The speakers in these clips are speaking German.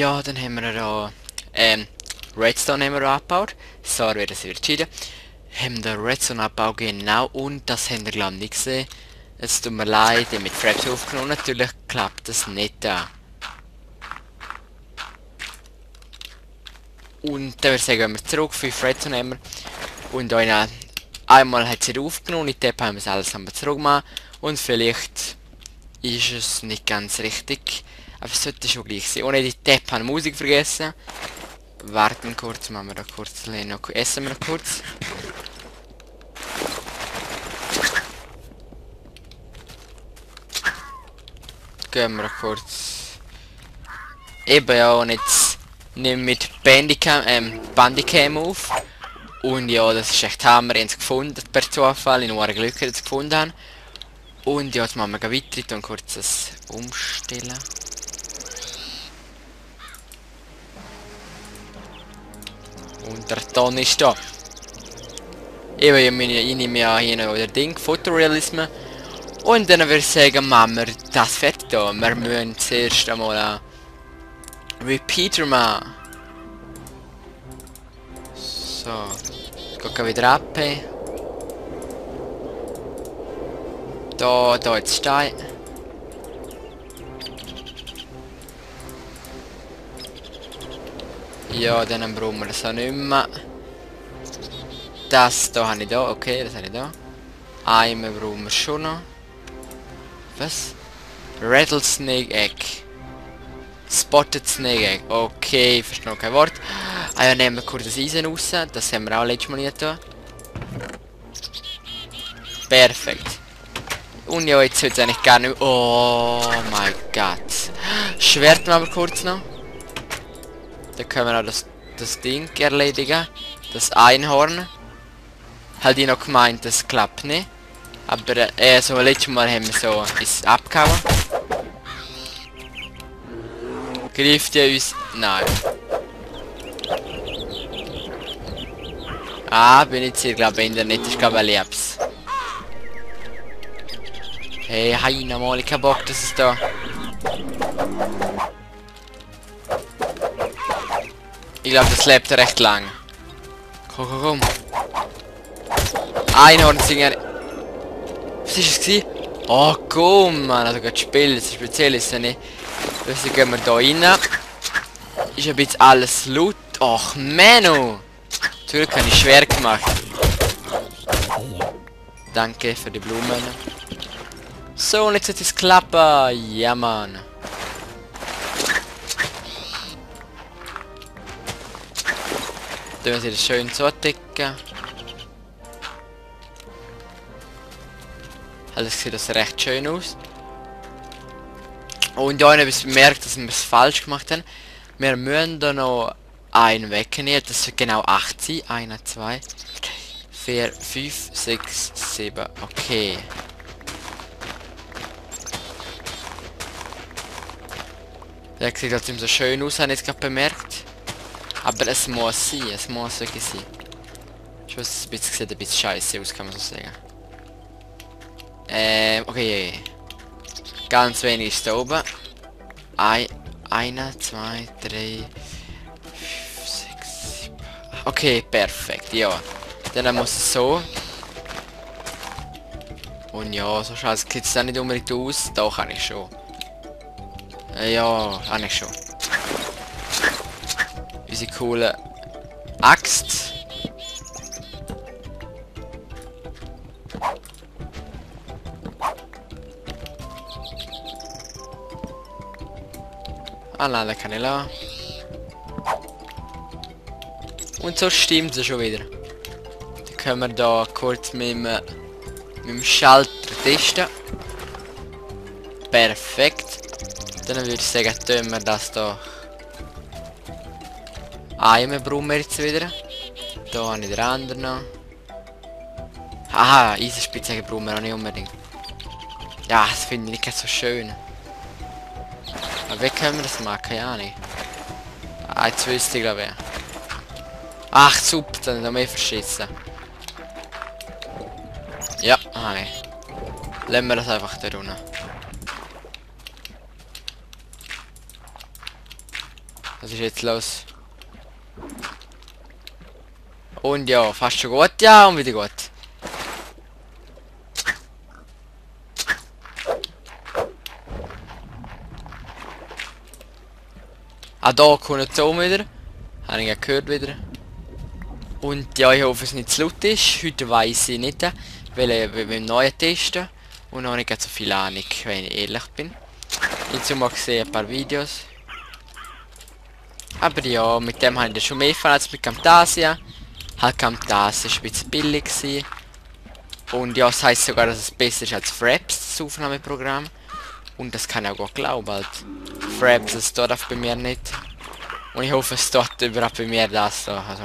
Ja, dann haben wir da Redstone haben wir da abgebaut. So, wird das wieder entschieden. Haben den Redstone-Abbau genau und das haben wir glaube ich nicht gesehen. Es tut mir leid, ich habe mit Fraps aufgenommen. Natürlich klappt das nicht an. Und dann würde ich sagen, gehen wir zurück, 5 Redstone haben wir. Und einmal hat sie aufgenommen, in dem haben wir es alles zurück gemacht. Und vielleicht ist es nicht ganz richtig. Aber es sollte schon gleich sein. Ohne die Tab habe ich Musik vergessen. Warten kurz, machen wir da kurz noch, essen wir noch kurz. Gehen wir kurz. Eben ja, und jetzt nehmen wir mit Bandicam auf. Und ja, das ist echt Hammer, wir haben es gefunden per Zufall, in einem Glück, dass wir es gefunden haben. Und ja, jetzt machen wir weiter und kurz das umstellen. Und der Ton ist da. Eben, ich nehme ja hier noch das Ding, Fotorealismus. Und dann würde ich sagen, machen wir das fertig da. Wir müssen zuerst einmal einen Repeater machen. So. Gehen wieder ab. Da jetzt Stein. Ja, dann brauchen wir das auch nicht mehr. Das da habe ich da, okay, das habe ich da. Einmal brauchen wir schon noch. Was? Rattlesnake Egg. Spotted Snake Egg. Okay, ich verstehe noch kein Wort. Ah ja, nehmen wir kurz das Eisen raus. Das haben wir auch letztes Mal nicht getan. Perfekt. Und ja, jetzt wird es eigentlich gar nicht... Oh mein Gott. Schwert machen wir kurz noch. Dann können wir auch das Ding erledigen. Das Einhorn. Halt ich noch gemeint, das klappt nicht. Aber so letztes Mal haben wir so ist abgehauen. Greift ihr uns? Nein. Ah, bin jetzt hier glaube ich Internet, ist glaube ich Liebs. Hey, heina mal, ich hab Bock, dass es da. Ich glaube, das lebt recht lang. Komm. Einhornsinger. Was ist es gewesen? Oh komm, man, also gerade Spiel, das ist speziell ist ja nicht. Deswegen gehen wir da rein. Ist ein bisschen alles laut. Och Menno! Natürlich habe ich schwer gemacht. Danke für die Blumen. So, und jetzt wird es klappen. Ja, Mann. Dann müssen wir das schön zudecken. Alles sieht das recht schön aus. Und ja, ich habe bemerkt, dass wir es falsch gemacht haben. Wir müssen da noch einen wegnehmen. Das wird genau 8 sein. 1, 2, 4, 5, 6, 7. Okay. Der sieht trotzdem so schön aus, habe ich jetzt gerade bemerkt. Aber es muss sein, es muss wirklich sein. Ich weiß, es sieht ein bisschen scheiße aus, kann man so sagen. Okay. Ganz wenig ist da oben. 1, 2, 3, 5, 6, 7. Okay, perfekt, ja. Dann muss es so. Und ja, so scheiße sieht es auch nicht unbedingt aus. Da kann ich schon. Ja, kann ich schon. Unsere coole Axt. Ah nein, den kann ich lassen. Und so stimmt es schon wieder. Dann können wir da kurz mit dem Schalter testen. Perfekt. Dann würde ich sagen, tun wir das da. Einmal brauchen wir jetzt wieder. Da habe ich den anderen noch. Aha, Eisenspitzhacke brauchen wir auch nicht unbedingt. Ja, das finde ich nicht so schön. Aber wie können wir das machen? Keine Ahnung. Ah, jetzt wüsste ich glaube ich. Ach super, dann noch mehr verschissen. Ja, habe ich. Lassen wir das einfach da runter. Was ist jetzt los? Und ja, fast schon gut. Ja, und wieder gut. Ah, da kommt so wieder. Habe ich ja gehört wieder. Und ja, ich hoffe, es nicht zu laut ist. Heute weiss ich nicht, weil ich beim neuen testen. Und noch nicht so viel Ahnung, wenn ich ehrlich bin. Jetzt habe ich gesehen ein paar Videos. Aber ja, mit dem habe ich schon mehr gefallen als mit Camtasia. Halt Camtasia war ein bisschen billig gewesen. Und ja, das heisst sogar, dass es besser ist als Fraps, das Aufnahmeprogramm. Und das kann ich auch gut glauben, halt. Fraps, das tut auch bei mir nicht. Und ich hoffe, es tut überhaupt bei mir das da. Also,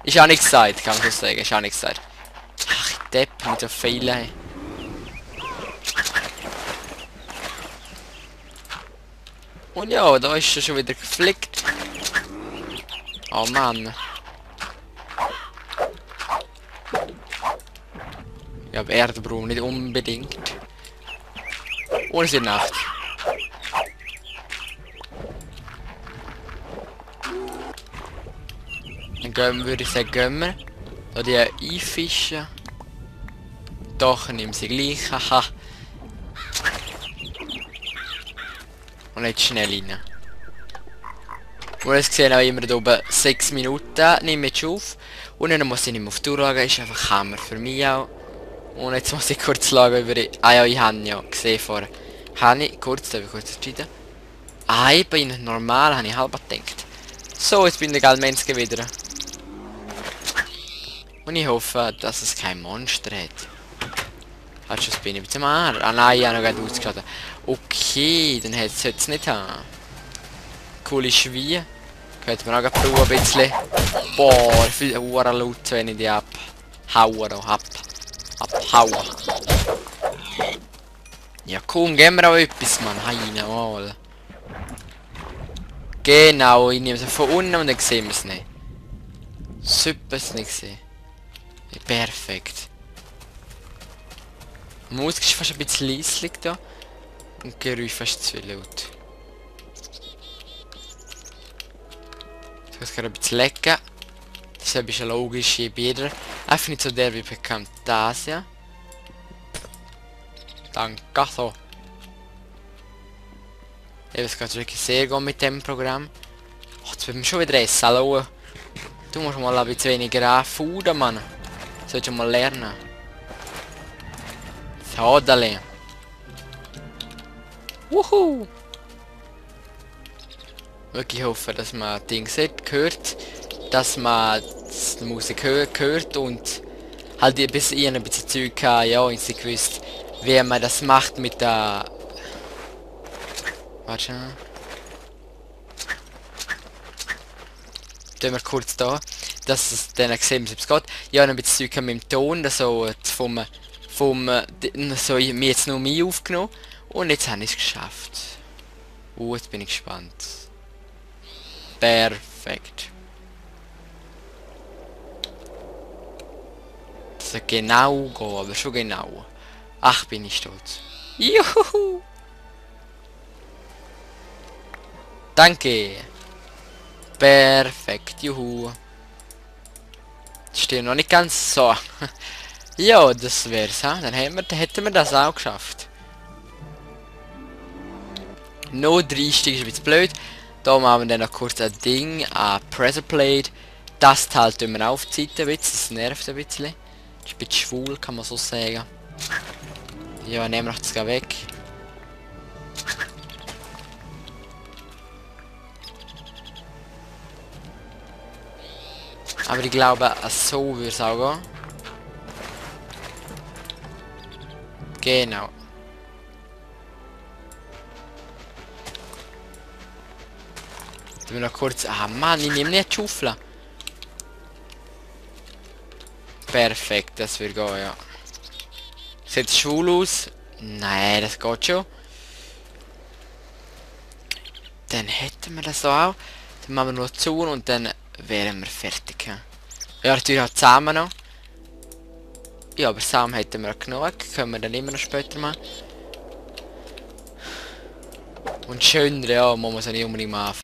ist auch nicht gesagt, kann man so sagen, ist auch nicht gesagt. Ach, ich Depp mit so vielen. Und ja, da ist er schon wieder geflickt. Oh Mann. Ja, aber Erdbraun nicht unbedingt. Und es wird Nacht. Würde ich sagen, gehen wir. Da die einfischen. Doch, nehmen sie gleich. Haha. Und jetzt schnell rein. Und jetzt sehen auch immer hier oben 6 Minuten. Nehme ich auf. Und dann muss ich nicht mehr auf die Tour schauen. Ist einfach Hammer für mich auch. Und jetzt muss ich kurz schauen über... Ah ja, ich habe ja gesehen vorher. Habe ich kurz entschieden. Ah, ich bin normal, habe ich halb gedacht. So, jetzt bin ich Galmenske wieder. Und ich hoffe, dass es kein Monster hat. Hat schon das Bein ein bisschen mehr. Ah nein, ich habe noch gerade ausgeschaut. Okay, dann hätte es jetzt nicht haben. Coole Schweine. Könnte man auch probieren ein bisschen. Boah, viel Uhr laut, wenn ich die abhauen. Abhauen. Ja komm, geben wir auch etwas, Mann. Mal. Genau, ich nehme sie von unten und dann sehen wir es nicht. Super, es nicht gesehen. Ja, perfekt. Die Musik ist fast ein bisschen leislich da. Und die Geräusche fast zu laut. Ich muss gerade ein bisschen lecken. Das ist ja logisch bei jeder. Einfach nicht so der wie bei Camtasia. Danke so. Es geht wirklich sehr gut mit dem Programm. Oh, jetzt wird man schon wieder essen. Hallo. Du musst mal ein bisschen weniger anfuden, Mann. Das sollst du mal lernen. So, Dale. Wuhu! Wirklich hoffe, dass man Ding sieht, hört, dass man die Musik hört und halt ein bisschen Zeug hat, ja, und sie gewusst, wie man das macht mit der... Warte. Tun wir kurz da, dass es dann sehen, wie es geht. Ja, ein bisschen Zeug mit dem Ton, also so mir jetzt noch mehr aufgenommen und jetzt habe ich es geschafft. Jetzt bin ich gespannt. Perfekt. Das soll genau gehen, aber schon genau. Ach, bin ich stolz. Juhu! Danke! Perfekt, juhu! Das steht noch nicht ganz so. Ja, das wär's, ha? Dann hätten wir das auch geschafft. Noch 3 Stück ist ein bisschen blöd. Da machen wir dann noch kurz ein Ding, ein Pressure Plate. Das teilt wir auf die Seite ein bisschen, das nervt ein bisschen. Das ist ein bisschen schwul, kann man so sagen. Ja, nehmen wir das gar weg. Aber ich glaube, so würde es auch gehen. Genau. Jetzt wir noch kurz... Ah Mann, ich nehme nicht die Schaufel. Perfekt, das wird gehen, ja. Sieht schwul aus? Nein, das geht schon. Dann hätten wir das so auch. Dann machen wir nur zu und dann wären wir fertig. Ja, natürlich auch zusammen noch. Ja, aber Samen hätten wir genug. Können wir dann immer noch später machen. Und schöner, ja, man muss ja nicht unbedingt machen.